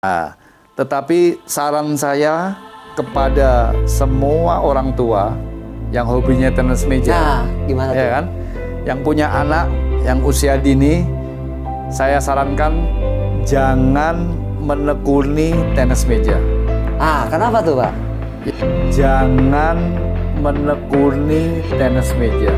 Nah, tetapi saran saya kepada semua orang tua yang hobinya tenis meja, gimana ya tuh? kan, yang punya anak yang usia dini, saya sarankan jangan menekuni tenis meja. Kenapa tuh, Pak? Jangan menekuni tenis meja.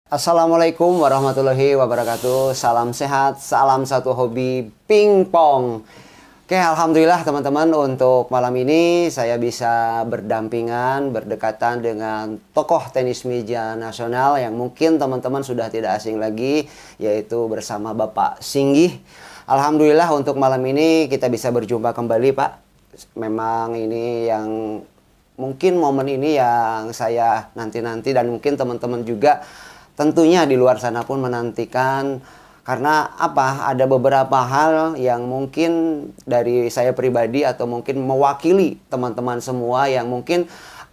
Assalamualaikum warahmatullahi wabarakatuh. Salam sehat, salam satu hobi pingpong. Oke, alhamdulillah teman-teman, untuk malam ini saya bisa berdampingan, berdekatan dengan tokoh tenis meja nasional yang mungkin teman-teman sudah tidak asing lagi, yaitu bersama Bapak Singgih. Alhamdulillah untuk malam ini kita bisa berjumpa kembali, Pak. Memang ini yang mungkin momen ini yang saya nanti-nanti dan mungkin teman-teman juga tentunya di luar sana pun menantikan, karena apa? Ada beberapa hal yang mungkin dari saya pribadi atau mungkin mewakili teman-teman semua yang mungkin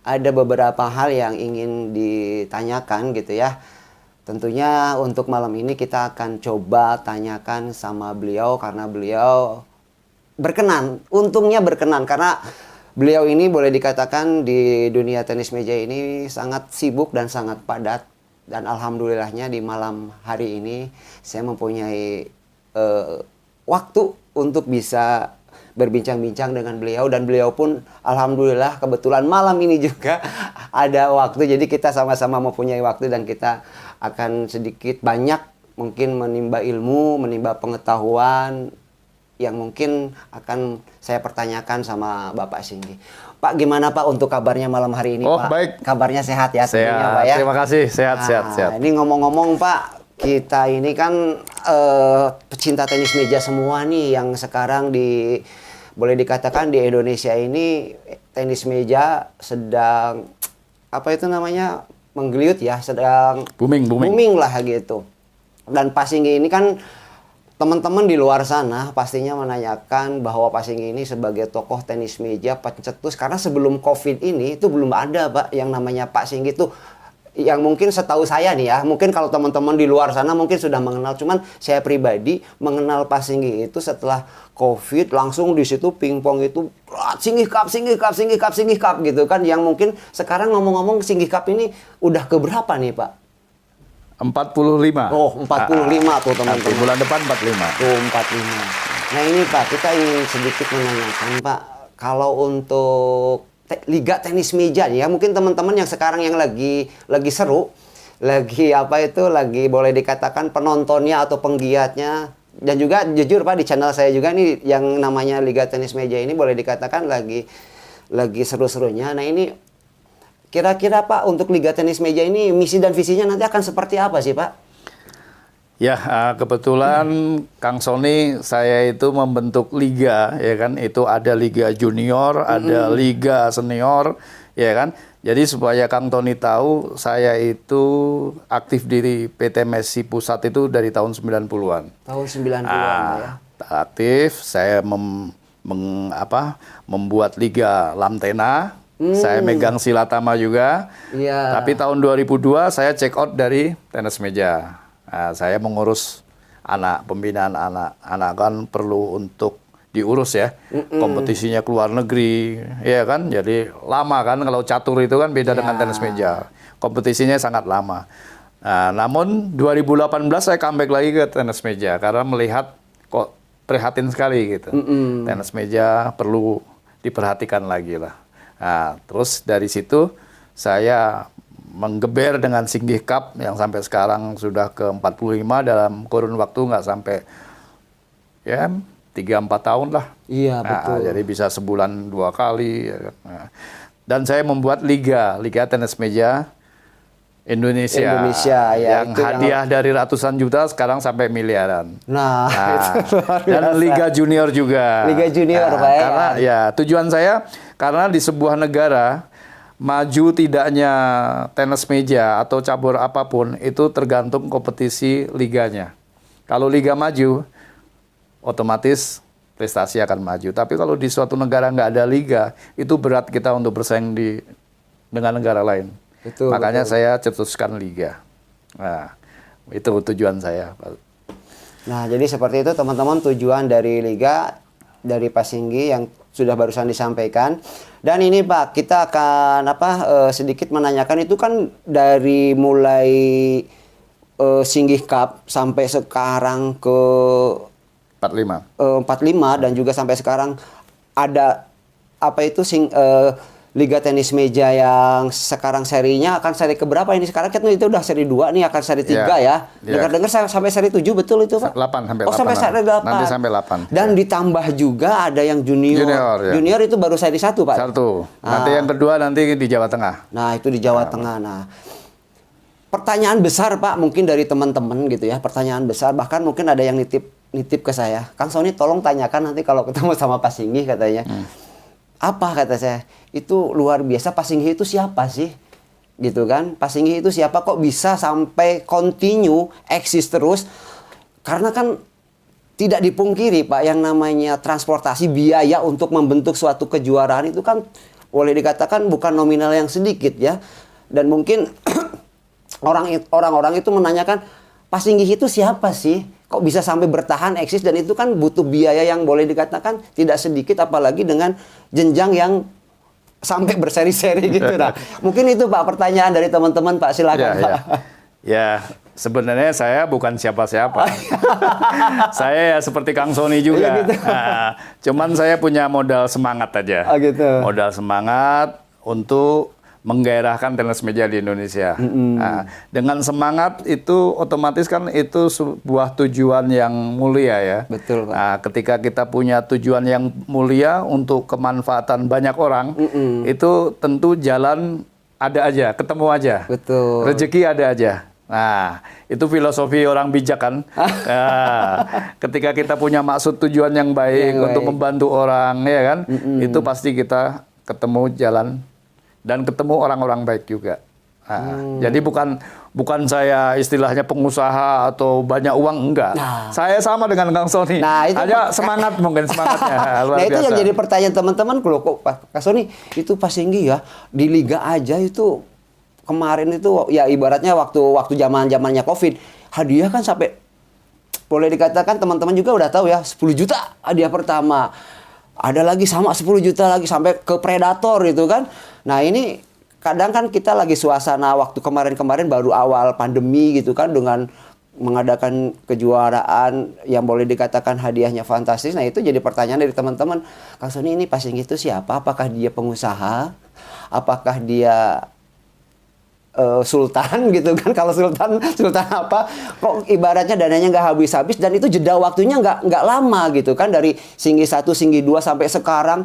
ada beberapa hal yang ingin ditanyakan gitu ya. Tentunya untuk malam ini kita akan coba tanyakan sama beliau karena beliau berkenan. Untungnya berkenan karena beliau ini boleh dikatakan di dunia tenis meja ini sangat sibuk dan sangat padat. Dan alhamdulillahnya di malam hari ini saya mempunyai waktu untuk bisa berbincang-bincang dengan beliau, dan beliau pun alhamdulillah kebetulan malam ini juga ada waktu, jadi kita sama-sama mempunyai waktu dan kita akan sedikit banyak mungkin menimba ilmu, menimba pengetahuan yang mungkin akan saya pertanyakan sama Bapak Singgih. Pak, gimana Pak untuk kabarnya malam hari ini, Pak? Baik. Kabarnya sehat ya tentunya, Sehat. Pak ya? Terima kasih, sehat. Ini ngomong-ngomong Pak, kita ini kan pecinta tenis meja semua nih, yang sekarang boleh dikatakan di Indonesia ini tenis meja sedang apa itu namanya, menggeliat ya, sedang booming lah gitu. Dan Pak Singgih ini kan teman-teman di luar sana pastinya menanyakan bahwa Pak Singgih ini sebagai tokoh tenis meja pencetus, karena sebelum COVID ini itu belum ada Pak yang namanya Pak Singgih itu, yang mungkin setahu saya nih ya, mungkin kalau teman-teman di luar sana mungkin sudah mengenal, cuman saya pribadi mengenal Pak Singgih itu setelah COVID, langsung di situ pingpong itu Singgih Cup gitu kan, yang mungkin sekarang ngomong-ngomong Singgih Cup ini udah keberapa nih Pak? 45. Oh, 45 tuh teman-teman. Bulan depan 45. Tuh 45. Nah ini Pak, kita ingin sedikit menanyakan Pak, kalau untuk liga tenis meja ya, mungkin teman-teman yang sekarang yang lagi seru, lagi boleh dikatakan penontonnya atau penggiatnya, dan juga jujur Pak di channel saya juga nih yang namanya liga tenis meja ini boleh dikatakan lagi seru-serunya. Nah ini kira-kira Pak untuk liga tenis meja ini misi dan visinya nanti akan seperti apa sih Pak? Ya, kebetulan Kang Sony, saya itu membentuk liga, ya kan, itu ada liga junior, ada liga senior, ya kan. Jadi supaya Kang Tony tahu, saya itu aktif di PT Messi Pusat itu dari tahun 90-an. Tahun 90-an ya. Aktif, saya membuat liga Lamtena. Saya megang Silatama juga. Iya. Tapi tahun 2002 saya check out dari tenis meja. Nah, saya mengurus pembinaan anak. Anak kan perlu untuk diurus ya. Kompetisinya ke luar negeri, ya kan. Jadi lama kan, kalau catur itu kan beda dengan tenis meja. Kompetisinya sangat lama. Nah, namun 2018 saya comeback lagi ke tenis meja karena melihat kok prihatin sekali gitu. Tenis meja perlu diperhatikan lagi lah. Nah, terus dari situ saya menggeber dengan Singgih Cup yang sampai sekarang sudah ke 45 dalam kurun waktu nggak sampai ya 3-4 tahun lah. Iya, betul. Jadi bisa sebulan 2 kali. Nah, dan saya membuat liga tenis meja Indonesia ya, yang hadiah dari ratusan juta sekarang sampai miliaran. Nah itu dan Liga Junior juga. Liga Junior Pak Karena ya tujuan saya, karena di sebuah negara maju tidaknya tenis meja atau cabur apapun itu tergantung kompetisi liganya. Kalau liga maju, otomatis prestasi akan maju. Tapi kalau di suatu negara nggak ada liga, itu berat kita untuk bersaing dengan negara lain. Betul, Makanya betul. saya cetuskan liga. Nah, itu tujuan saya. Nah, jadi seperti itu teman-teman tujuan dari liga dari Pak Singgi yang sudah barusan disampaikan. Dan ini Pak, kita akan sedikit menanyakan itu kan dari mulai Singgi Cup sampai sekarang ke 45. 45 dan juga sampai sekarang ada Liga Tenis Meja yang sekarang serinya akan seri keberapa ini sekarang kan itu udah seri 2 nih akan seri 3 ya. Dengar-dengar sampai seri 7 betul itu Pak? 8 sampai 8. Oh sampai seri 8. Nanti sampai 8. Dan ditambah juga ada yang junior. Ya. Junior itu baru seri 1 Pak? 1. Nanti yang kedua nanti di Jawa Tengah. Nah itu di Jawa Tengah. Nah pertanyaan besar Pak mungkin dari teman-teman gitu ya. Pertanyaan besar bahkan mungkin ada yang nitip ke saya. Kang Sony tolong tanyakan nanti kalau ketemu sama Pak Singgi katanya. Apa kata saya? Itu luar biasa, Pak Singgi itu siapa sih? Gitu kan? Pak Singgi itu siapa kok bisa sampai continue eksis terus? Karena kan tidak dipungkiri Pak yang namanya transportasi biaya untuk membentuk suatu kejuaraan itu kan boleh dikatakan bukan nominal yang sedikit ya. Dan mungkin orang-orang itu menanyakan Pak Singgi itu siapa sih? Kok bisa sampai bertahan eksis dan itu kan butuh biaya yang boleh dikatakan tidak sedikit apalagi dengan jenjang yang sampai berseri-seri gitu. Nah, mungkin itu Pak pertanyaan dari teman-teman Pak silakan Pak. Ya, sebenarnya saya bukan siapa-siapa. Saya ya seperti Kang Sony juga. Gitu. Nah, cuman saya punya modal semangat aja. Oh, gitu. Modal semangat untuk menggairahkan tenis meja di Indonesia. Nah, dengan semangat itu otomatis kan itu sebuah tujuan yang mulia ya. Betul Pak. Nah, ketika kita punya tujuan yang mulia untuk kemanfaatan banyak orang, itu tentu jalan ada aja, ketemu aja. Betul. Rezeki ada aja. Nah, itu filosofi orang bijak kan. Nah, ketika kita punya maksud tujuan yang baik untuk membantu orang, ya kan, itu pasti kita ketemu jalan dan ketemu orang-orang baik juga. Nah, jadi bukan saya istilahnya pengusaha atau banyak uang, enggak. Nah. Saya sama dengan Kang Sony. Nah, itu hanya semangat mungkin semangatnya. Luar nah itu biasa. yang jadi pertanyaan teman-teman loh kok Pak Sony itu Pak Singgi ya di liga aja itu kemarin itu ya ibaratnya waktu zamannya Covid hadiah kan sampai boleh dikatakan teman-teman juga udah tahu ya 10 juta hadiah pertama. Ada lagi sama 10 juta lagi sampai ke Predator itu kan. Nah ini kadang kan kita lagi suasana waktu kemarin-kemarin baru awal pandemi gitu kan dengan mengadakan kejuaraan yang boleh dikatakan hadiahnya fantastis. Nah itu jadi pertanyaan dari teman-teman. Kang Sony ini Pak Singgi itu siapa? Apakah dia pengusaha? Apakah dia sultan gitu kan? Kalau sultan apa? Kok ibaratnya dananya nggak habis-habis dan itu jeda waktunya nggak lama gitu kan dari Singgi 1, Singgi 2 sampai sekarang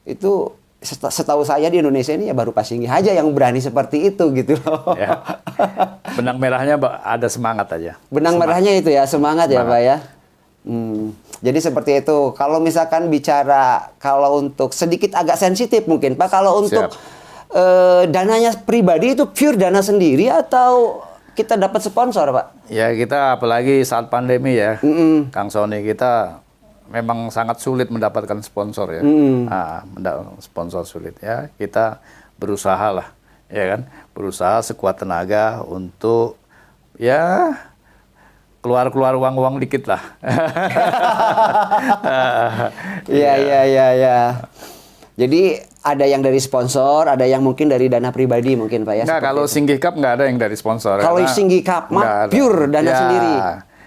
itu setahu saya di Indonesia ini ya baru Pak Singgi aja yang berani seperti itu gitu loh. Ya. Benang merahnya ada semangat aja. Benang merahnya itu ya semangat ya Pak ya. Jadi seperti itu. Kalau misalkan bicara kalau untuk sedikit agak sensitif mungkin Pak kalau untuk dananya pribadi itu pure dana sendiri atau kita dapat sponsor Pak? Ya kita apalagi saat pandemi ya, Kang Sony kita memang sangat sulit mendapatkan sponsor ya. Sponsor sulit ya. Kita berusaha lah, ya kan? Berusaha sekuat tenaga untuk ya keluar uang dikit lah. Iya. Jadi ada yang dari sponsor, ada yang mungkin dari dana pribadi mungkin Pak ya. Nah kalau Singgi Cup nggak ada yang dari sponsor. Kalau Singgi Cup mah pure dana sendiri.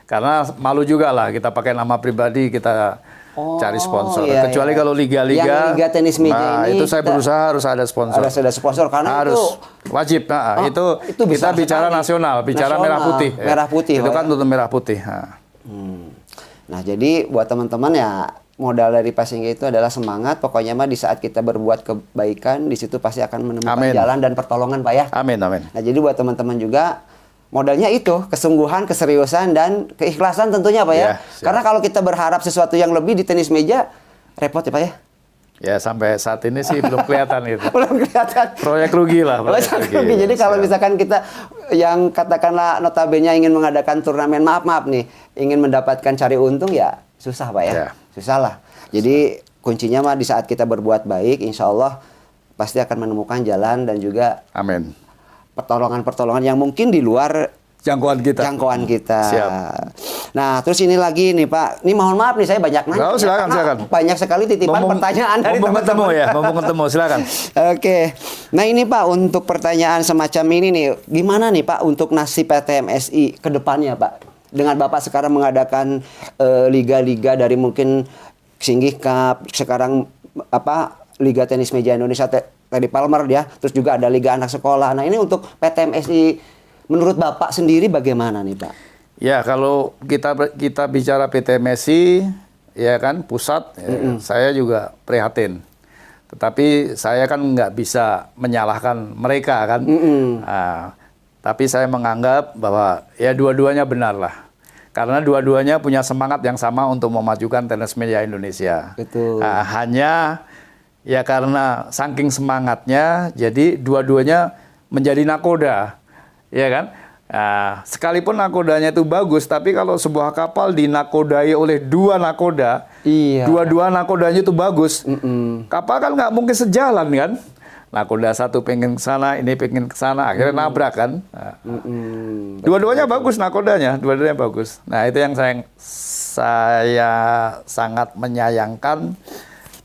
Karena malu juga lah kita pakai nama pribadi kita cari sponsor. Iya, Kecuali kalau liga-liga. Yang liga tenis meja ini itu saya berusaha harus ada sponsor. Harus ada sponsor karena harus itu wajib. Itu kita bicara sekali. nasional, bicara merah putih. Merah putih. Itu kan tutup merah putih. Nah jadi buat teman-teman ya modal dari Pak Singgi itu adalah semangat. Pokoknya mah di saat kita berbuat kebaikan di situ pasti akan menemukan jalan dan pertolongan Pak ya. Amin. Nah jadi buat teman-teman juga modalnya itu kesungguhan, keseriusan dan keikhlasan tentunya Pak ya. Karena kalau kita berharap sesuatu yang lebih di tenis meja repot ya Pak ya. Ya sampai saat ini sih belum kelihatan gitu. Belum kelihatan. Proyek rugi lah. Proyek rugi. Jadi kalau misalkan kita yang katakanlah notabene ingin mengadakan turnamen, maaf nih, ingin mendapatkan cari untung ya susah Pak ya. Ya. Susah lah. Jadi kuncinya mah di saat kita berbuat baik, insya Allah pasti akan menemukan jalan dan juga Amin. pertolongan-pertolongan yang mungkin di luar Jangkauan kita. Siap. Nah, terus ini lagi nih Pak. Ini mohon maaf nih saya banyak nanya. Oh, silakan, karena silakan. Banyak sekali titipan pertanyaan dari mumpung ketemu teman-teman. ya, mumpung ketemu, silakan. Oke. Nah, ini Pak untuk pertanyaan semacam ini nih, gimana nih Pak untuk nasib PTMSI ke depannya Pak? Dengan Bapak sekarang mengadakan liga-liga dari mungkin Singgih Cup, sekarang Liga Tenis Meja Indonesia Teddy Palmer ya, terus juga ada Liga Anak Sekolah. Nah, ini untuk PTMSI menurut Bapak sendiri bagaimana nih Pak? Ya kalau kita bicara PTMSI ya kan pusat, saya juga prihatin. Tetapi saya kan nggak bisa menyalahkan mereka kan. Nah, tapi saya menganggap bahwa ya dua-duanya benar lah. Karena dua-duanya punya semangat yang sama untuk memajukan tenis meja Indonesia. Betul. Nah, hanya ya karena saking semangatnya, jadi dua-duanya menjadi nakoda. Ya kan? Nah, sekalipun nakodanya itu bagus, tapi kalau sebuah kapal dinakodai oleh dua nakoda, dua-dua nakodanya itu bagus, kapal kan nggak mungkin sejalan kan? Nakoda satu pengen ke sana, ini pengen ke sana, akhirnya nabrak kan? Nah, dua-duanya bagus nakodanya, dua-duanya bagus. Nah itu yang saya sangat menyayangkan.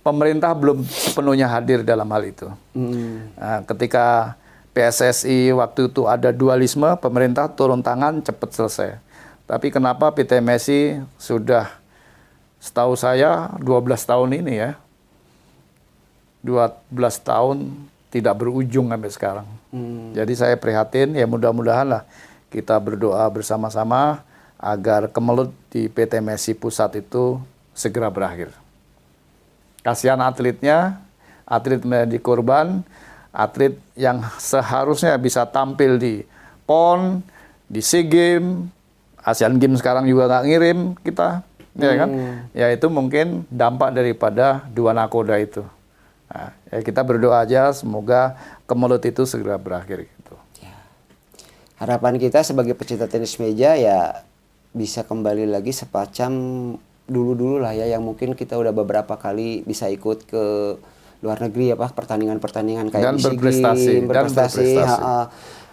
Pemerintah belum sepenuhnya hadir dalam hal itu. Nah, ketika PSSI waktu itu ada dualisme, pemerintah turun tangan cepat selesai. Tapi kenapa PTMSI sudah setahu saya 12 tahun ini ya, 12 tahun tidak berujung sampai sekarang. Jadi saya prihatin, ya mudah-mudahan lah kita berdoa bersama-sama agar kemelut di PTMSI pusat itu segera berakhir. Kasihan atletnya, atlet menjadi korban, atlet yang seharusnya bisa tampil di PON, di SEA Games, Asian Games sekarang juga nggak ngirim kita, ya kan? Ya itu mungkin dampak daripada dua nakoda itu. Nah, ya kita berdoa aja semoga kemelut itu segera berakhir gitu. Ya. Harapan kita sebagai pecinta tenis meja ya bisa kembali lagi sepacam dulu-dulu lah ya, yang mungkin kita udah beberapa kali bisa ikut ke luar negeri ya Pak, pertandingan-pertandingan kayak dan di SEA Games,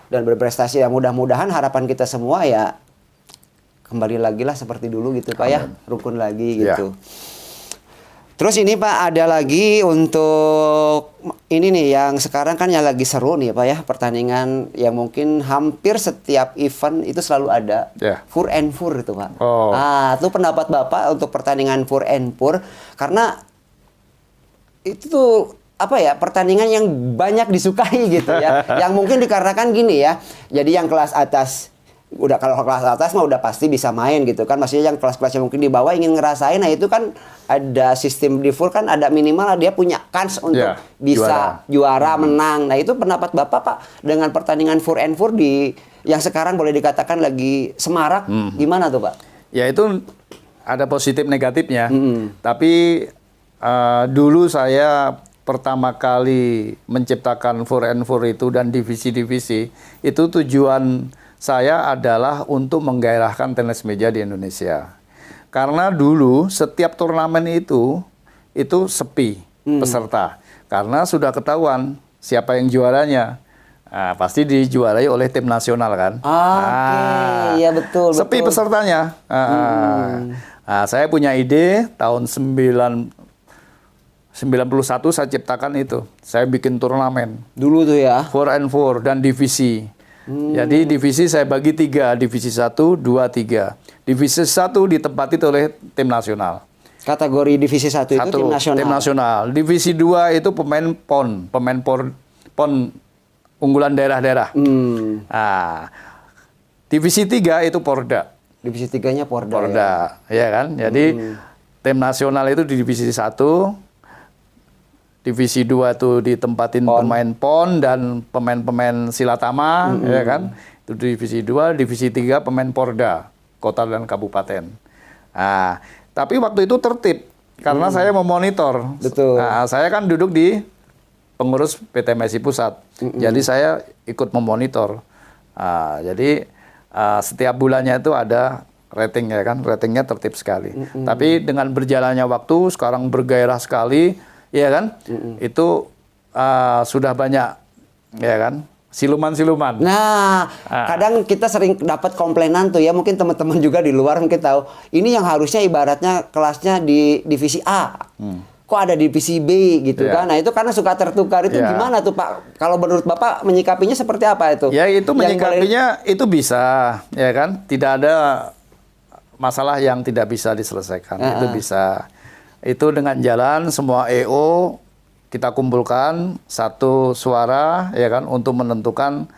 dan berprestasi ya. Mudah-mudahan harapan kita semua ya kembali lagi lah seperti dulu gitu Pak. Amin. Ya rukun lagi gitu ya. Terus ini Pak ada lagi untuk ini nih yang sekarang kan yang lagi seru nih Pak ya, pertandingan yang mungkin hampir setiap event itu selalu ada Fur and Fur itu Pak. Itu pendapat Bapak untuk pertandingan Fur and Fur, karena itu tuh apa ya, pertandingan yang banyak disukai gitu ya. Yang mungkin dikarenakan gini ya. Jadi yang kelas atas udah, kalau kelas atas mah udah pasti bisa main gitu kan. Maksudnya yang kelas-kelas yang mungkin di bawah ingin ngerasain, nah itu kan ada sistem di full kan, ada minimal dia punya kans untuk bisa juara menang. Nah itu pendapat Bapak Pak dengan pertandingan Fur and Fur di yang sekarang boleh dikatakan lagi semarak, gimana tuh Pak? Ya itu ada positif negatifnya. Tapi dulu saya pertama kali menciptakan Fur and Fur itu dan divisi-divisi, itu tujuan saya adalah untuk menggairahkan tenis meja di Indonesia. Karena dulu setiap turnamen itu sepi peserta. Karena sudah ketahuan siapa yang juaranya. Nah, pasti dijuarai oleh tim nasional kan. Iya betul. Sepi pesertanya. Nah, saya punya ide tahun 91 saya ciptakan itu. Saya bikin turnamen. Dulu tuh ya. Fur and Fur dan divisi. Jadi divisi saya bagi 3, divisi 1, 2, 3. Divisi 1 ditempati oleh tim nasional. Kategori divisi 1 itu tim nasional. Tim nasional. Divisi 2 itu pemain PON, PON unggulan daerah-daerah. Nah, divisi 3 itu Porda. Divisi 3-nya Porda. Porda, ya kan? Jadi tim nasional itu di divisi 1. Divisi 2 itu ditempatin pemain PON dan pemain-pemain silatama, ya kan? Itu divisi 2, divisi 3 pemain Porda, kota dan kabupaten. Nah, tapi waktu itu tertib. karena saya memonitor. Betul. Nah, saya kan duduk di pengurus PT MSI Pusat, jadi saya ikut memonitor. Jadi setiap bulannya itu ada rating ya kan, ratingnya tertib sekali. Tapi dengan berjalannya waktu, sekarang bergairah sekali, ya kan, itu sudah banyak, ya kan, siluman-siluman. Nah, kadang kita sering dapat komplainan tuh ya, mungkin teman-teman juga di luar mungkin tahu, ini yang harusnya ibaratnya kelasnya di divisi A. Kok ada divisi B gitu kan? Nah, itu karena suka tertukar itu gimana tuh Pak? Kalau menurut Bapak menyikapinya seperti apa itu? Ya, itu menyikapinya itu bisa, ya kan? Tidak ada masalah yang tidak bisa diselesaikan. Itu bisa. Itu dengan jalan semua EO kita kumpulkan satu suara, ya kan, untuk menentukan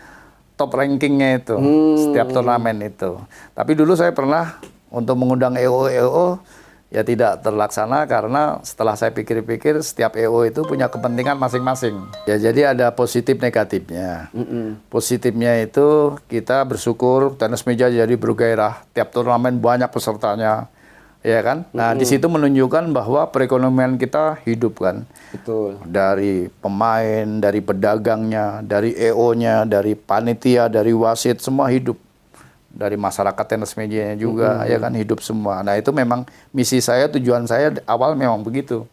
top rankingnya itu setiap turnamen itu. Tapi dulu saya pernah untuk mengundang EO ya tidak terlaksana karena setelah saya pikir-pikir setiap EO itu punya kepentingan masing-masing. Ya jadi ada positif negatifnya. Positifnya itu kita bersyukur tenis meja jadi bergairah, tiap turnamen banyak pesertanya. Ya kan? Nah, di situ menunjukkan bahwa perekonomian kita hidup kan. Betul. Dari pemain, dari pedagangnya, dari EO-nya, dari panitia, dari wasit, semua hidup. Dari masyarakat tenis mejanya juga, ya kan, hidup semua. Nah, itu memang misi saya, tujuan saya awal memang begitu.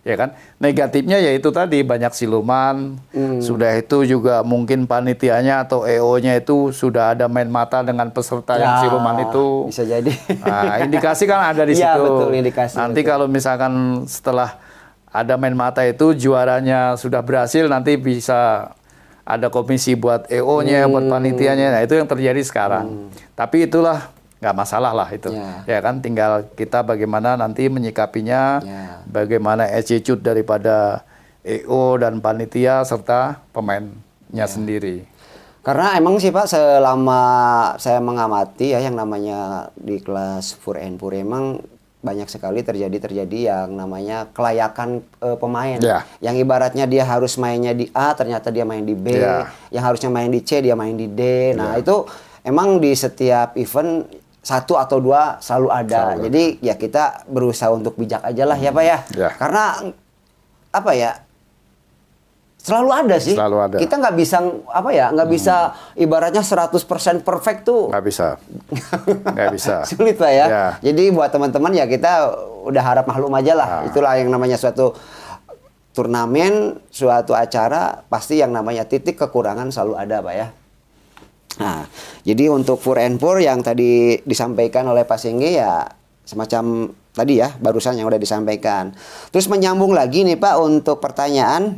Ya kan? Negatifnya yaitu tadi banyak siluman. Sudah itu juga mungkin panitianya atau EO-nya itu sudah ada main mata dengan peserta yang siluman itu. Bisa jadi. Nah, indikasi kan ada di situ. Iya, betul, indikasi. Nanti kalau misalkan setelah ada main mata itu juaranya sudah berhasil, nanti bisa ada komisi buat EO-nya, buat panitianya. Nah, itu yang terjadi sekarang. Tapi itulah nggak masalah lah itu, ya kan, tinggal kita bagaimana nanti menyikapinya, bagaimana attitude daripada EO dan panitia serta pemainnya sendiri. Karena emang sih Pak, selama saya mengamati ya yang namanya di kelas Pur and Pur emang banyak sekali terjadi yang namanya kelayakan pemain. Yang ibaratnya dia harus mainnya di A, ternyata dia main di B. Yang harusnya main di C, dia main di D. Nah itu emang di setiap event satu atau dua selalu ada. Jadi ya kita berusaha untuk bijak aja lah ya Pak ya. Karena apa ya, selalu ada sih. Selalu ada. Kita nggak bisa apa ya, nggak bisa ibaratnya 100% perfect tuh. Nggak bisa. Nggak bisa. Sulit Pak ya. Jadi buat teman-teman ya kita udah harap maklum aja lah. Itulah yang namanya suatu turnamen, suatu acara, pasti yang namanya titik kekurangan selalu ada Pak ya. Nah, jadi untuk Pur and Pur yang tadi disampaikan oleh Pak Singgi ya semacam tadi ya, barusan yang udah disampaikan. Terus menyambung lagi nih Pak untuk pertanyaan.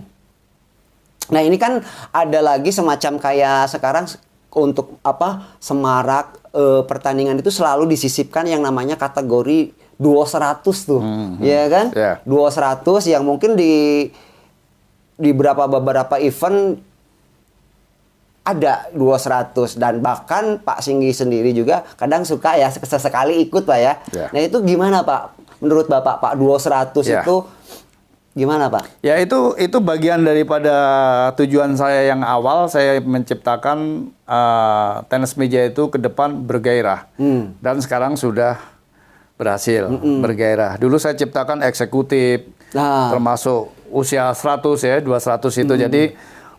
Nah, ini kan ada lagi semacam kayak sekarang untuk apa? Semarak pertandingan itu selalu disisipkan yang namanya kategori duo 100 tuh. Ya kan? Duo 100 yang mungkin di beberapa event ada 200 dan bahkan Pak Singgi sendiri juga kadang suka ya sesekali ikut Pak ya. Nah itu gimana Pak? Menurut Bapak Pak 200 itu gimana Pak? Ya itu bagian daripada tujuan saya yang awal, saya menciptakan tenis meja itu ke depan bergairah. Dan sekarang sudah berhasil bergairah. Dulu saya ciptakan eksekutif, termasuk usia 100 ya, 200 itu. Jadi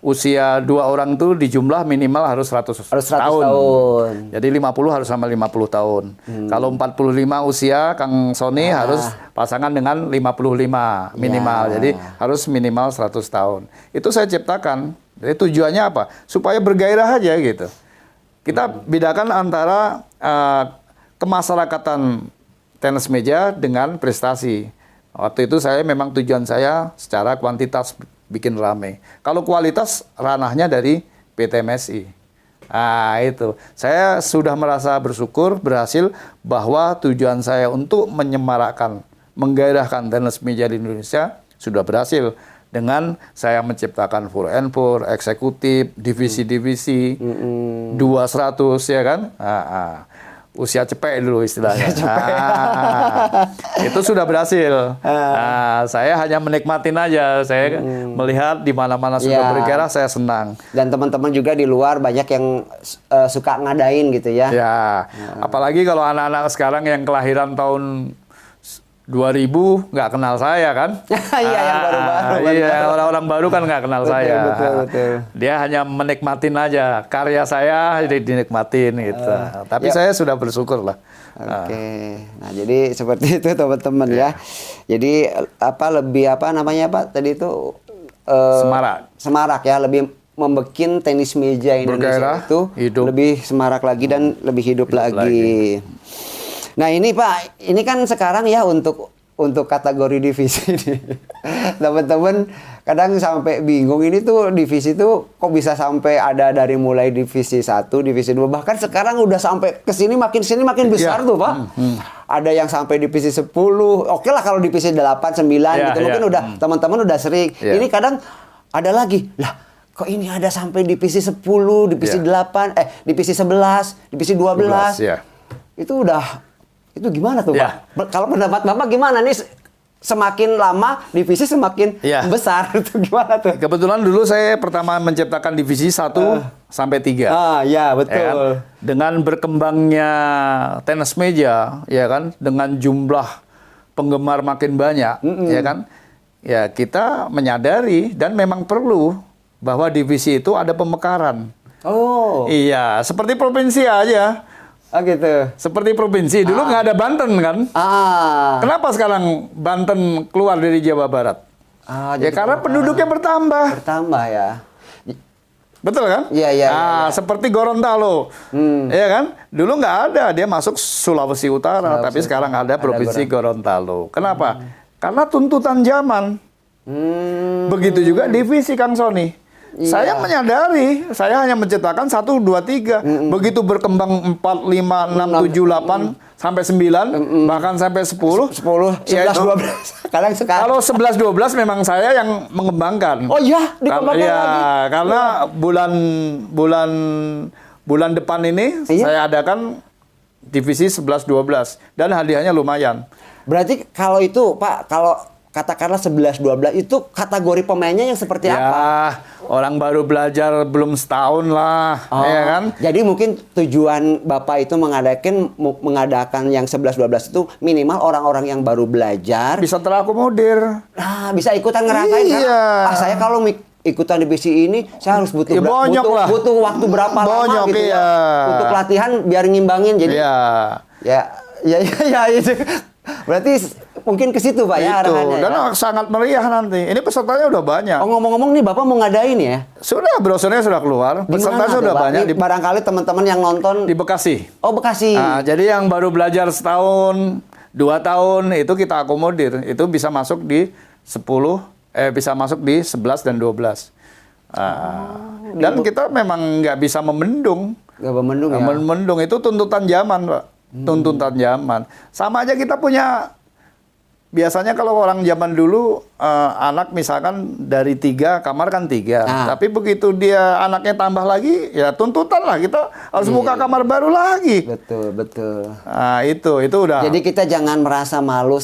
usia dua orang tuh di jumlah minimal harus 100 tahun. Jadi 50 harus sama 50 tahun. Kalau 45 usia Kang Sony harus pasangan dengan 55 minimal. Jadi harus minimal 100 tahun. Itu saya ciptakan. Jadi tujuannya apa? Supaya bergairah aja gitu. Kita bedakan antara kemasyarakatan tenis meja dengan prestasi. Waktu itu saya memang tujuan saya secara kuantitas bikin rame. Kalau kualitas ranahnya dari PT MSI. Nah itu. Saya sudah merasa bersyukur, berhasil bahwa tujuan saya untuk menyemarakkan, menggairahkan tenis meja di Indonesia sudah berhasil. Dengan saya menciptakan Pur and Pur, eksekutif, divisi-divisi, 200 ya kan. Usia cepek dulu istilahnya. Itu sudah berhasil. Saya hanya menikmatin aja. Saya melihat di mana-mana sudah bergairah, saya senang. Dan teman-teman juga di luar banyak yang suka ngadain gitu ya. Apalagi kalau anak-anak sekarang yang kelahiran tahun 2000 nggak kenal saya kan? Iya, yang baru-baru. Iya, orang-orang baru kan nggak kenal saya. Betul. Dia hanya menikmatin aja karya saya, jadi dinikmatin gitu. Tapi saya sudah bersyukur lah. Oke. Nah, jadi seperti itu teman-teman ya. Jadi lebih namanya Pak tadi itu semarak ya, lebih membikin tenis meja Indonesia Bergairah, itu hidup. lebih semarak lagi dan lebih hidup lagi. Nah, ini Pak, ini kan sekarang ya untuk kategori divisi ini. Teman-teman kadang sampai bingung ini tuh divisi tuh kok bisa sampai ada dari mulai divisi 1, divisi 2, bahkan sekarang udah sampai ke sini makin besar tuh Pak. Ada yang sampai divisi 10. Oke lah kalau divisi 8, 9 gitu mungkin udah teman-teman udah sering. Ini kadang ada lagi. Lah, kok ini ada sampai divisi 10, divisi 8, divisi 11, divisi 12. Itu gimana tuh Pak? Kalau pendapat Bapak gimana nih? Semakin lama divisi semakin besar itu gimana tuh? Kebetulan dulu saya pertama menciptakan divisi 1 sampai 3. Ya betul. Ya kan? Dengan berkembangnya tenis meja, ya kan, dengan jumlah penggemar makin banyak, ya kan, ya kita menyadari dan memang perlu bahwa divisi itu ada pemekaran. Oh. Iya, seperti provinsi aja. Oh gitu. Seperti provinsi, dulu nggak ada Banten kan? Kenapa sekarang Banten keluar dari Jawa Barat? Ya karena penduduknya bertambah. Bertambah ya. Betul kan? Iya. Seperti Gorontalo. Ya kan? Dulu nggak ada, dia masuk Sulawesi Utara, tapi sekarang ada Provinsi Gorontalo. Kenapa? Karena tuntutan zaman. Begitu juga divisi Kang Sony. Saya menyadari, saya hanya menciptakan 1, 2, 3. Begitu berkembang 4, 5, 6, 7, 8, sampai 9, bahkan sampai 10. 10, 11, 12. Kalau 11, 12 memang saya yang mengembangkan. Oh iya, dikembangkan lagi. Karena bulan depan ini saya adakan divisi 11, 12. Dan hadiahnya lumayan. Berarti kalau itu Pak, kalau katakanlah 11, 12 itu kategori pemainnya yang seperti apa? Orang baru belajar belum setahun lah, ya kan? Jadi mungkin tujuan Bapak itu mengadakan yang 11, 12 itu minimal orang-orang yang baru belajar bisa terakomodir. Nah, bisa ikutan ngerasain kan? Saya kalau ikutan divisi ini saya harus butuh waktu berapa lama gitu ya. Untuk latihan biar ngimbangin jadi. Ya itu. Berarti mungkin ke situ Pak ya arahannya. Dan sangat meriah nanti. Ini pesertanya udah banyak. Ngomong-ngomong nih Bapak mau ngadain ya? Sudah, brosurnya sudah keluar. Pesertanya sudah banyak. Barangkali teman-teman yang nonton di Bekasi. Oh, Bekasi. Jadi yang baru belajar setahun, 2 tahun itu kita akomodir. Itu bisa masuk di 10, bisa masuk di 11 dan 12. Dan kita memang nggak bisa membendung. Nggak membendung ya? Membendung itu tuntutan zaman, Pak. Tuntutan zaman. Sama aja kita punya, biasanya kalau orang zaman dulu, anak misalkan dari 3, kamar kan 3. Tapi begitu dia anaknya tambah lagi, ya tuntutan lah. Kita harus buka kamar baru lagi. Betul. Nah, itu udah. Jadi kita jangan merasa malu.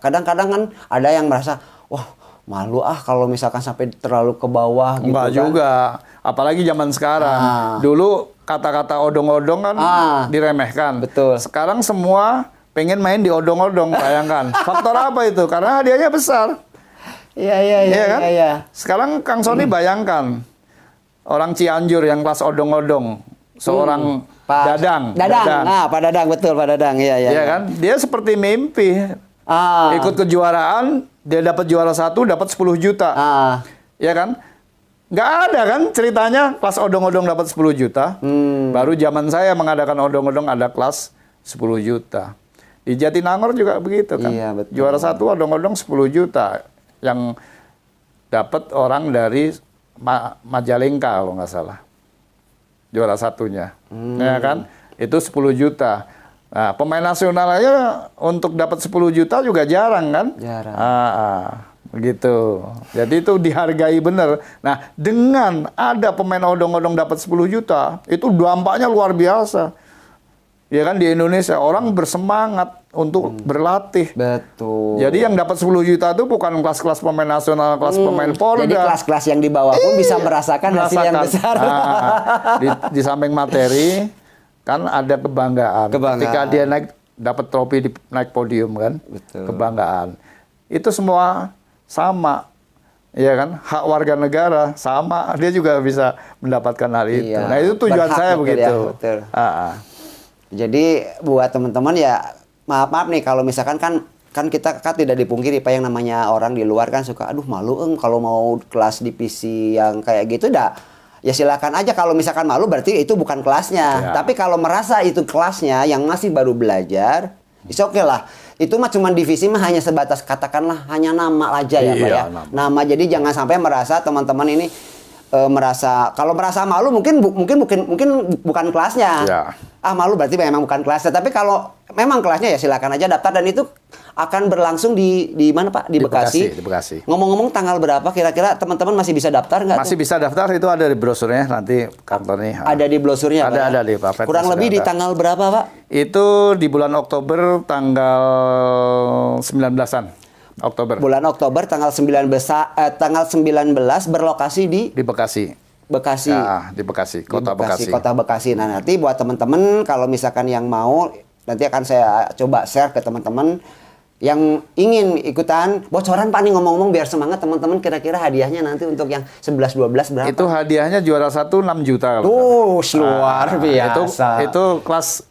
Kadang-kadang kan ada yang merasa, wah malu kalau misalkan sampai terlalu ke bawah gitu. Enggak juga. Apalagi zaman sekarang. Dulu kata-kata odong-odong kan diremehkan. Betul. Sekarang semua pengen main di odong-odong, bayangkan. Faktor apa itu? Karena hadiahnya besar. Iya. Sekarang Kang Sony bayangkan, orang Cianjur yang kelas odong-odong, seorang Dadang. Pak Dadang, betul Pak Dadang. Iya kan? Dia seperti mimpi. Ikut kejuaraan, dia dapat juara 1, dapat 10 juta. Iya kan? Nggak ada kan ceritanya kelas odong-odong dapat 10 juta. Baru zaman saya mengadakan odong-odong ada kelas 10 juta. Di Jatinangor juga begitu kan. Iya, betul. Juara 1 odong-odong 10 juta. Yang dapat orang dari Majalengka kalau nggak salah. Juara 1-nya. Ya kan? Itu 10 juta. Nah, pemain nasional aja untuk dapat 10 juta juga jarang kan? Jarang. Begitu. Jadi itu dihargai benar. Nah, dengan ada pemain odong-odong dapat 10 juta, itu dampaknya luar biasa. Ya kan, di Indonesia orang bersemangat untuk berlatih. Betul. Jadi yang dapat 10 juta itu bukan kelas-kelas pemain nasional, kelas pemain Polda. Jadi kelas-kelas yang di bawah pun bisa merasakan hasil yang besar. Di samping materi kan ada kebanggaan. Ketika dia naik dapat trofi naik podium kan, Betul. kebanggaan. Itu semua sama, ya kan? Hak warga negara sama, dia juga bisa mendapatkan hal itu. Iya, Nah itu tujuan berhak, saya betul begitu. ya, betul. Ah. Jadi buat teman-teman ya maaf nih kalau misalkan kan kita kan tidak dipungkiri Pak, yang namanya orang di luar kan suka aduh malu kalau mau kelas divisi yang kayak gitu dah. Ya silakan aja, kalau misalkan malu berarti itu bukan kelasnya. Ya. Tapi kalau merasa itu kelasnya yang masih baru belajar, is oke lah. Itu mah cuma divisi mah hanya sebatas katakanlah hanya nama aja ya Pak Iya, ya. Nama. Jadi jangan sampai merasa teman-teman ini merasa, kalau merasa malu mungkin bukan kelasnya. Ya. Ah malu berarti memang bukan kelasnya. Tapi kalau memang kelasnya ya silakan aja daftar, dan itu akan berlangsung di mana Pak? Di Bekasi. Di Bekasi. Ngomong-ngomong tanggal berapa kira-kira teman-teman masih bisa daftar nggak? Masih bisa daftar, itu ada di brosurnya nanti kantornya. Ada di brosurnya Pak? Ada di Pak. Kurang lebih di tanggal berapa Pak? Itu di bulan Oktober tanggal 19-an. Oktober. Bulan Oktober tanggal 19 berlokasi di Di Bekasi. Ya, di Bekasi, Kota Bekasi. Kota Bekasi. Nah, nanti buat teman-teman kalau misalkan yang mau, nanti akan saya coba share ke teman-teman yang ingin ikutan. Bocoran Pak nih ngomong-ngomong biar semangat teman-teman, kira-kira hadiahnya nanti untuk yang 11-12 berapa? Itu hadiahnya juara 1 6 juta. Luar biasa. Itu kelas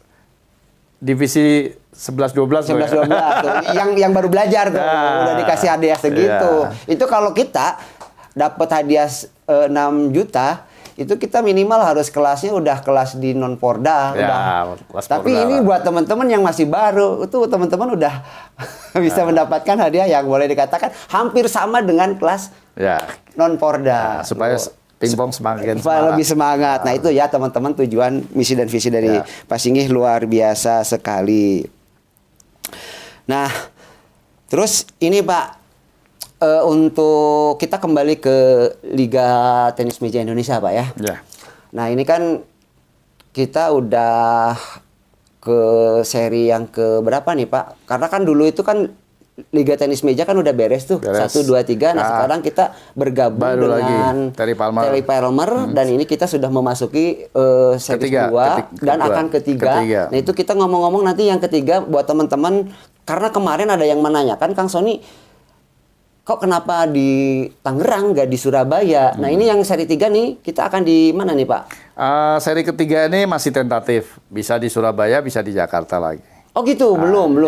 divisi 11-12. 11-12 tuh. yang baru belajar tuh. Udah dikasih hadiah segitu. Itu kalau kita dapat hadiah 6 juta, itu kita minimal harus kelasnya udah kelas di non-Porda. Tapi Porda ini lah. Buat teman-teman yang masih baru, itu teman-teman udah bisa mendapatkan hadiah yang boleh dikatakan hampir sama dengan kelas non-Porda. Supaya pingpong semakin lebih semangat. Nah itu ya teman-teman, tujuan, misi dan visi dari Pak Singgih luar biasa sekali. Nah, terus ini Pak, untuk kita kembali ke Liga Tenis Meja Indonesia Pak ya. Nah ini kan kita udah ke seri yang ke berapa nih Pak? Karena kan dulu itu kan Liga Tenis Meja kan udah beres tuh. 1, 2, 3. Nah sekarang kita bergabung dengan Terry Palmer. Dan ini kita sudah memasuki seri kedua dan akan ketiga. Nah itu kita ngomong-ngomong nanti yang ketiga buat teman-teman, karena kemarin ada yang menanyakan Kang Sony, kok kenapa di Tangerang nggak di Surabaya? Nah ini yang seri 3 nih, kita akan di mana nih Pak? Seri ketiga ini masih tentatif, bisa di Surabaya, bisa di Jakarta lagi. Oh gitu, belum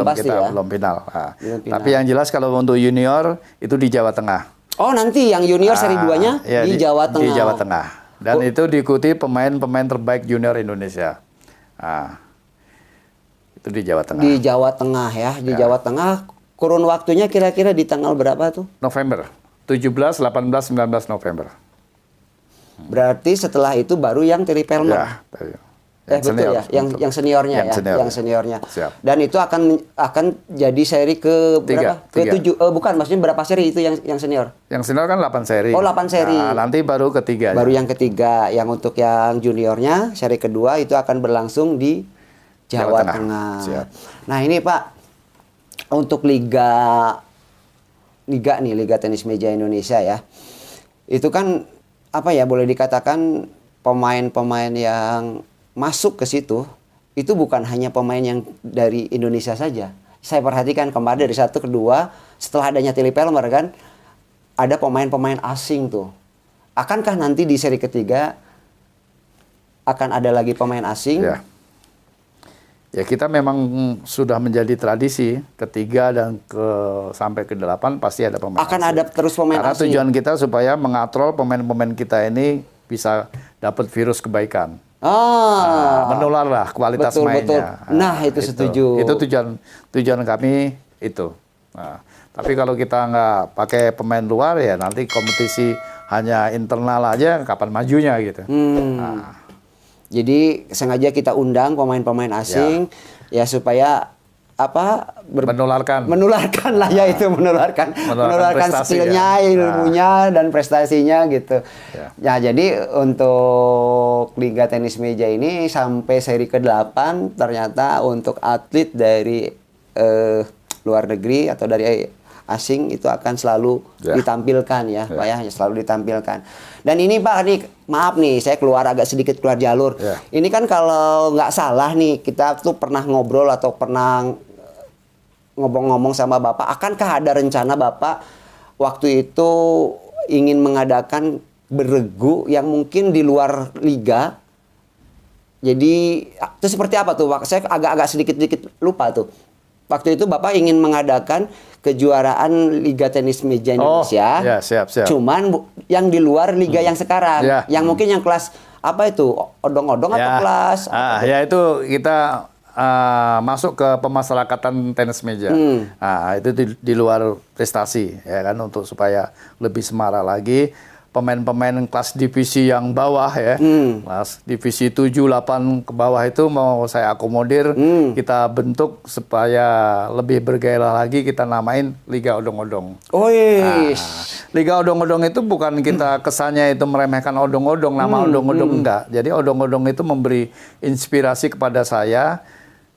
pasti ya. Belum final. Tapi yang jelas kalau untuk junior itu di Jawa Tengah. Oh nanti yang junior seri 2-nya di Jawa Tengah. Di Jawa Tengah. Dan itu diikuti pemain-pemain terbaik junior Indonesia. Itu di Jawa Tengah. Di Jawa Tengah ya, di Jawa Tengah. Kurun waktunya kira-kira di tanggal berapa tuh? November. 17, 18, 19 November. Berarti setelah itu baru yang Terry Palmer. Betul ya, yang seniornya yang seniornya. Siap. Dan itu akan jadi seri ke berapa? Ke 7. Bukan, maksudnya berapa seri itu yang senior? Yang senior kan 8 seri. Oh, 8 seri. Nah, nanti baru ketiga. Baru yang ketiga. Yang untuk yang juniornya seri kedua itu akan berlangsung di Jawa Tengah. Siap. Nah, ini Pak, untuk Liga Tenis Meja Indonesia ya. Itu kan apa ya, boleh dikatakan pemain-pemain yang masuk ke situ itu bukan hanya pemain yang dari Indonesia saja. Saya perhatikan kemarin dari 1 ke 2 setelah adanya Terry Palmer kan ada pemain-pemain asing tuh. Akankah nanti di seri ketiga akan ada lagi pemain asing? Ya kita memang sudah menjadi tradisi ketiga dan sampai ke 8 pasti ada pemain akan asing. Ada terus pemain Karena asing. tujuan kita supaya mengatrol pemain-pemain kita ini bisa dapat virus kebaikan. Menularlah kualitas mainnya. Nah, itu setuju. Itu tujuan kami itu. Tapi kalau kita nggak pakai pemain luar ya nanti kompetisi hanya internal aja, kapan majunya gitu. Jadi sengaja kita undang pemain-pemain asing ya supaya menularkan lah ya, itu menularkan skillnya, ilmunya dan prestasinya gitu. Ya jadi untuk Liga Tenis Meja ini sampai seri ke-8 ternyata untuk atlet dari luar negeri atau dari asing itu akan selalu ditampilkan ya, Pak ya, selalu ditampilkan. Dan ini Pak, nih maaf nih, saya keluar agak sedikit keluar jalur. Ini kan kalau nggak salah nih, kita tuh pernah ngobrol atau pernah ngomong-ngomong sama Bapak, akankah ada rencana Bapak waktu itu ingin mengadakan beregu yang mungkin di luar liga? Jadi itu seperti apa tuh? Saya agak-agak sedikit-sedikit lupa tuh. Waktu itu Bapak ingin mengadakan kejuaraan Liga Tenis Meja Indonesia. Ya, siap. Cuman yang di luar liga yang sekarang. Yang mungkin yang kelas apa itu? Odong-odong atau kelas? Ya itu kita masuk ke pemasyarakatan tenis meja. Itu di luar prestasi ya kan, untuk supaya lebih semarak lagi. Pemain-pemain kelas divisi yang bawah ya, kelas divisi 7, 8 ke bawah itu mau saya akomodir, kita bentuk supaya lebih bergairah lagi, kita namain Liga Odong-Odong. Liga Odong-Odong itu bukan kita kesannya itu meremehkan odong-odong, nama odong-odong enggak. Jadi odong-odong itu memberi inspirasi kepada saya,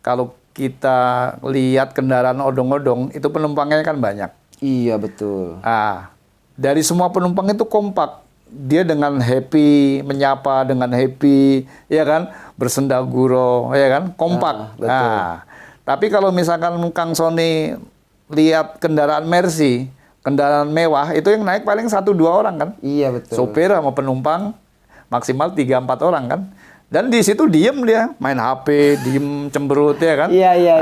kalau kita lihat kendaraan odong-odong, itu penumpangnya kan banyak. Iya, betul. Dari semua penumpang itu kompak. Dia dengan happy, menyapa dengan happy, ya kan? Bersendaguro, ya kan? Kompak. Betul. Tapi kalau misalkan Kang Sony lihat kendaraan Mercy, kendaraan mewah, itu yang naik paling 1-2 orang kan? Iya, betul. Sopir sama penumpang, maksimal 3-4 orang kan? Dan di situ diem dia, main HP, diem cemberut ya kan? Iya.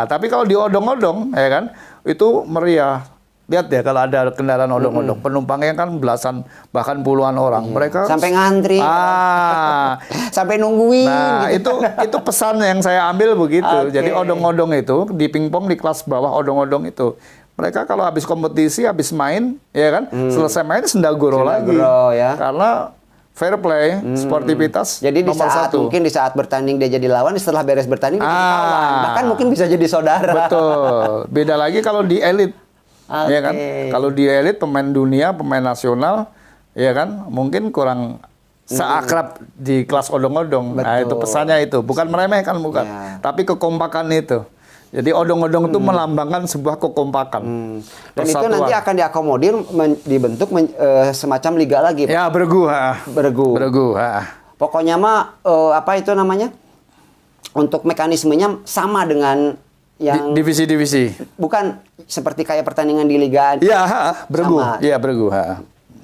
Tapi kalau di odong-odong, ya kan? Itu meriah. Lihat ya, kalau ada kendaraan odong-odong, penumpangnya kan belasan bahkan puluhan orang. Mereka sampai ngantri. Sampai nungguin. Nah, gitu. itu pesan yang saya ambil begitu. Jadi odong-odong itu di pingpong di kelas bawah odong-odong itu. Mereka kalau habis kompetisi, habis main, ya kan? Selesai main sendaguro lagi. Ya. Karena fair play, sportivitas. Jadi di saat mungkin di saat bertanding dia jadi lawan, setelah beres bertanding dia jadi kawan. Bahkan mungkin bisa jadi saudara. Betul. Beda lagi kalau di elit. Ya kan? Kalau di elit, pemain dunia, pemain nasional, ya kan? Mungkin kurang seakrab di kelas odong-odong. Nah, itu pesannya itu. Bukan meremehkan, bukan. Tapi kekompakan itu. Jadi odong-odong itu melambangkan sebuah kekompakan. Dan itu nanti akan diakomodir, dibentuk semacam liga lagi, Pak? Ya, beregu. Beregu. Pokoknya mah, apa itu namanya? Untuk mekanismenya sama dengan yang divisi-divisi. Bukan seperti kayak pertandingan di liga. Iya, beregu. Iya, beregu.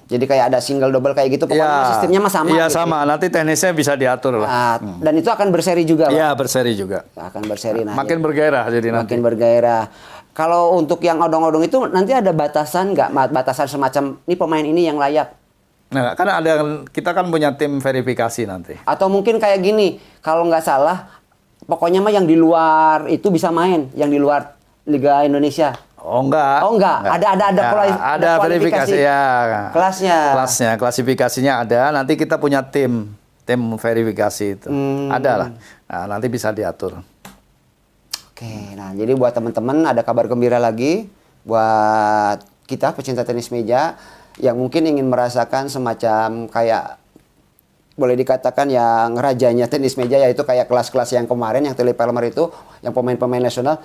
Jadi kayak ada single double kayak gitu, pokoknya sistemnya mah sama. Iya, gitu. Sama. Nanti teknisnya bisa diatur lah. Dan itu akan berseri juga, Pak? Iya, berseri juga. Akan berseri. Makin bergairah jadi nanti. Makin bergairah. Kalau untuk yang odong-odong itu nanti ada batasan nggak? Batasan semacam ini pemain ini yang layak. Nah, kan kita kan punya tim verifikasi nanti. Atau mungkin kayak gini, kalau nggak salah, pokoknya mah yang di luar itu bisa main, yang di luar Liga Indonesia. Oh enggak. Ada verifikasi ya. Kelasnya, klasifikasinya ada. Nanti kita punya tim verifikasi itu. Ada lah. Nah, nanti bisa diatur. Oke, nah jadi buat teman-teman ada kabar gembira lagi buat kita pecinta tenis meja yang mungkin ingin merasakan semacam kayak boleh dikatakan yang rajanya tenis meja, yaitu kayak kelas-kelas yang kemarin yang Tele Palmer itu, yang pemain-pemain nasional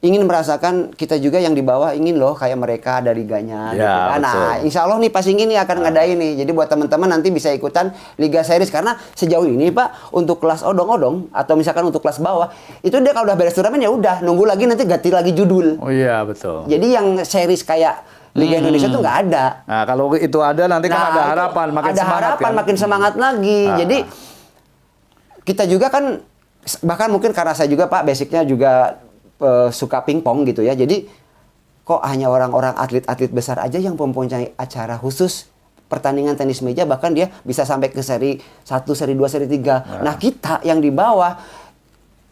ingin merasakan, kita juga yang di bawah ingin loh kayak mereka ada liganya. Ya, gitu kan. Nah, insya Allah nih pas ini akan ngadain nih. Jadi buat teman-teman nanti bisa ikutan Liga Series, karena sejauh ini Pak untuk kelas odong-odong atau misalkan untuk kelas bawah itu dia kalau udah beres turnamen ya udah nunggu lagi nanti ganti lagi judul. Oh iya betul. Jadi yang series kayak Liga Indonesia tuh nggak ada. Nah, kalau itu ada nanti kan ada harapan, makin ada semangat. Harapan, kan? Makin semangat lagi. Jadi kita juga kan, bahkan mungkin karena saya juga Pak basicnya juga suka pingpong gitu ya. Jadi kok hanya orang-orang atlet-atlet besar aja yang mempunyai acara khusus pertandingan tenis meja, bahkan dia bisa sampai ke seri 1, seri 2, seri 3. Nah, kita yang di bawah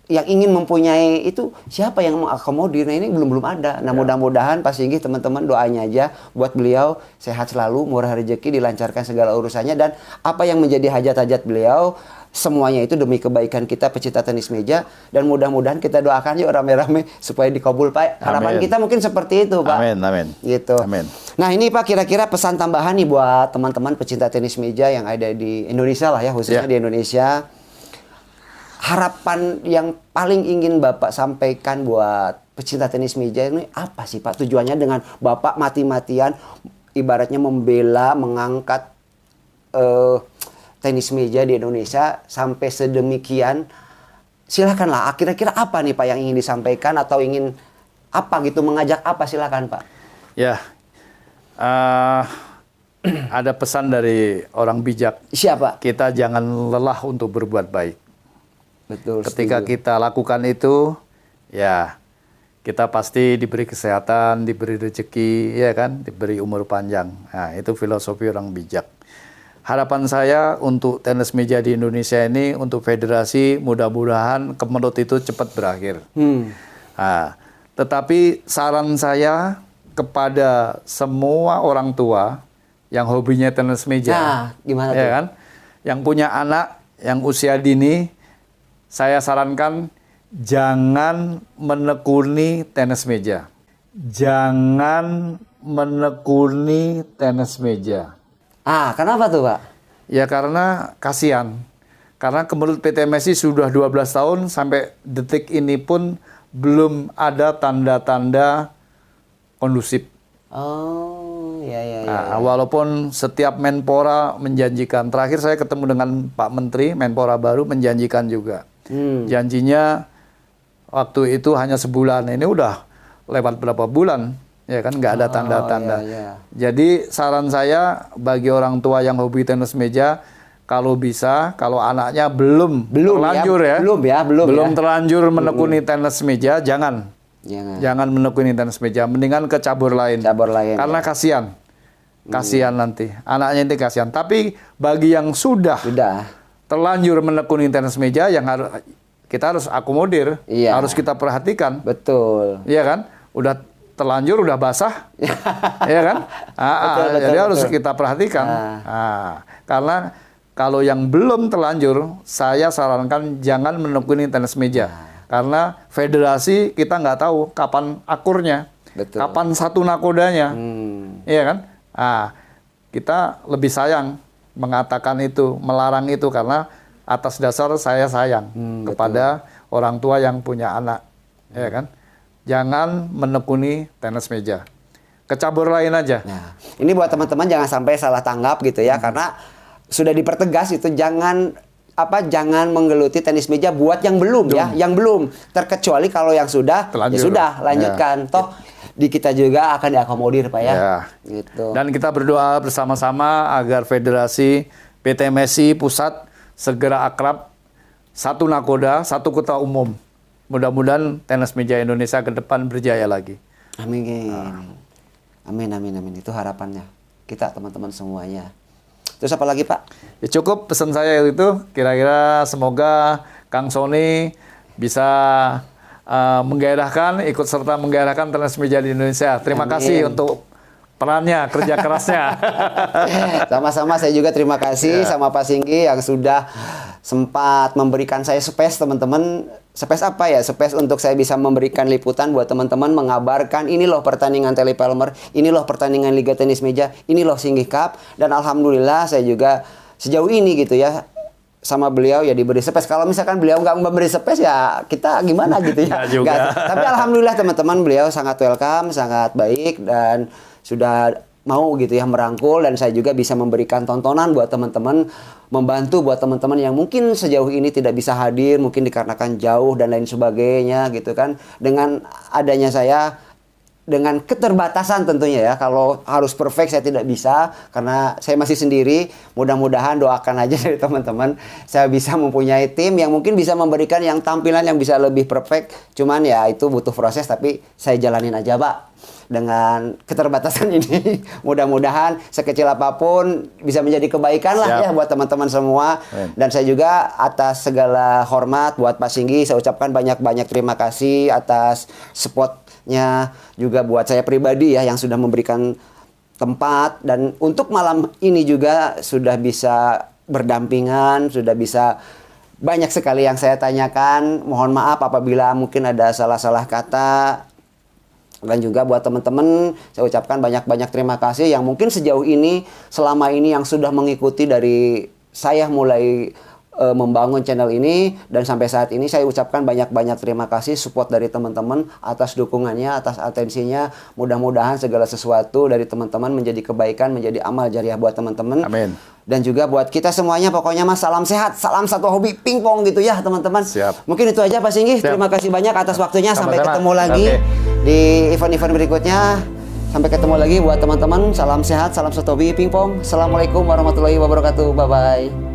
yang ingin mempunyai itu siapa yang mengakomodir? Nah, ini belum ada. Nah, mudah-mudahan Pak Singgih, teman-teman doanya aja buat beliau sehat selalu, murah rezeki, dilancarkan segala urusannya, dan apa yang menjadi hajat-hajat beliau semuanya itu demi kebaikan kita pecinta tenis meja, dan mudah-mudahan kita doakan yuk rame-rame supaya dikabul Pak. Harapan kita mungkin seperti itu Pak. Amin. Gitu. Amin. Nah ini Pak kira-kira pesan tambahan nih buat teman-teman pecinta tenis meja yang ada di Indonesia lah ya, khususnya di Indonesia. Harapan yang paling ingin Bapak sampaikan buat pecinta tenis meja ini apa sih Pak tujuannya dengan Bapak mati-matian ibaratnya membela, mengangkat tenis meja di Indonesia sampai sedemikian. Silakanlah, kira-kira apa nih Pak yang ingin disampaikan atau ingin apa gitu, mengajak apa, silakan Pak. Ya, ada pesan dari orang bijak. Siapa? Kita jangan lelah untuk berbuat baik. Betul. Ketika setuju. kita lakukan itu, ya kita pasti diberi kesehatan, diberi rezeki, ya kan, diberi umur panjang. Nah, itu filosofi orang bijak. Harapan saya untuk tenis meja di Indonesia ini, untuk federasi, mudah-mudahan kemelut itu cepat berakhir. Nah, tetapi saran saya kepada semua orang tua yang hobinya tenis meja, Nah, gimana ya tuh? kan, yang punya anak yang usia dini, saya sarankan jangan menekuni tenis meja. Jangan menekuni tenis meja. Kenapa tuh Pak? Ya karena kasihan. Karena menurut PT MSI sudah 12 tahun sampai detik ini pun belum ada tanda-tanda kondusif. Oh, ya. Nah, walaupun setiap Menpora menjanjikan. Terakhir saya ketemu dengan Pak Menteri, Menpora baru menjanjikan juga. Janjinya waktu itu hanya sebulan. Ini udah lewat berapa bulan, ya kan, nggak ada tanda-tanda. Iya. Jadi saran saya bagi orang tua yang hobi tenis meja, kalau bisa, kalau anaknya belum terlanjur belum terlanjur menekuni tenis meja, jangan menekuni tenis meja, mendingan ke cabur lain. Karena kasihan nanti anaknya ini kasihan. Tapi bagi yang sudah terlanjur menekuni tenis meja, yang kita harus akomodir, harus kita perhatikan. Betul. Iya kan? Udah terlanjur, udah basah, iya kan? Jadi harus kita perhatikan. Karena kalau yang belum terlanjur, saya sarankan jangan menekuni tenis meja. Karena federasi kita nggak tahu kapan akurnya, kapan satu nakodanya, iya kan? Kita lebih sayang mengatakan itu, melarang itu karena atas dasar saya sayang kepada orang tua yang punya anak, ya kan? Jangan menekuni tenis meja, ke cabur lain aja. Nah, ini buat teman-teman jangan sampai salah tanggap gitu ya, karena sudah dipertegas itu jangan menggeluti tenis meja buat yang belum. Yang belum. Terkecuali kalau yang sudah, terlanjur. Ya sudah lanjutkan. Toh di kita juga akan diakomodir Pak ya. Gitu. Dan kita berdoa bersama-sama agar federasi PT MSI pusat segera akrab, satu nakoda, satu kota umum. Mudah-mudahan tenis meja Indonesia ke depan berjaya lagi. Amin. Amin. Itu harapannya kita teman-teman semuanya. Terus apa lagi Pak? Ya cukup pesan saya itu. Kira-kira semoga Kang Sony bisa menggairahkan, ikut serta menggairahkan tenis meja di Indonesia. Terima kasih untuk perannya, kerja kerasnya. Sama-sama, saya juga terima kasih sama Pak Singgi yang sudah sempat memberikan saya space teman-teman. Space apa ya? Space untuk saya bisa memberikan liputan buat teman-teman, mengabarkan ini loh pertandingan Tele Palmer, ini loh pertandingan Liga Tenis Meja, ini loh Singgi Cup. Dan alhamdulillah saya juga sejauh ini gitu ya sama beliau ya diberi space. Kalau misalkan beliau nggak memberi space ya kita gimana gitu ya. Tapi alhamdulillah teman-teman, beliau sangat welcome, sangat baik dan sudah mau gitu ya merangkul, dan saya juga bisa memberikan tontonan buat teman-teman, membantu buat teman-teman yang mungkin sejauh ini tidak bisa hadir, mungkin dikarenakan jauh dan lain sebagainya gitu kan. Dengan adanya saya, dengan keterbatasan tentunya ya, kalau harus perfect saya tidak bisa karena saya masih sendiri. Mudah-mudahan doakan aja dari teman-teman saya bisa mempunyai tim yang mungkin bisa memberikan yang tampilan yang bisa lebih perfect. Cuman ya itu butuh proses, tapi saya jalanin aja Pak dengan keterbatasan ini. Mudah-mudahan sekecil apapun bisa menjadi kebaikan lah ya buat teman-teman semua. Dan saya juga atas segala hormat buat Pak Singgi, saya ucapkan banyak-banyak terima kasih atas spotnya, juga buat saya pribadi ya yang sudah memberikan tempat, dan untuk malam ini juga sudah bisa berdampingan, sudah bisa banyak sekali yang saya tanyakan. Mohon maaf apabila mungkin ada salah-salah kata. Dan juga buat teman-teman saya ucapkan banyak-banyak terima kasih yang mungkin sejauh ini, selama ini yang sudah mengikuti dari saya mulai membangun channel ini, dan sampai saat ini saya ucapkan banyak-banyak terima kasih support dari teman-teman atas dukungannya, atas atensinya. Mudah-mudahan segala sesuatu dari teman-teman menjadi kebaikan, menjadi amal jariah buat teman-teman. Amin. Dan juga buat kita semuanya, pokoknya mas salam sehat, salam satu hobi pingpong gitu ya teman-teman. Siap. Mungkin itu aja Pak Singgih. Siap. Terima kasih banyak atas waktunya. Sampai Sama-sama. ketemu lagi Oke. di event-event berikutnya. Sampai ketemu lagi buat teman-teman. Salam sehat, salam satu hobi pingpong. Assalamualaikum warahmatullahi wabarakatuh. Bye-bye.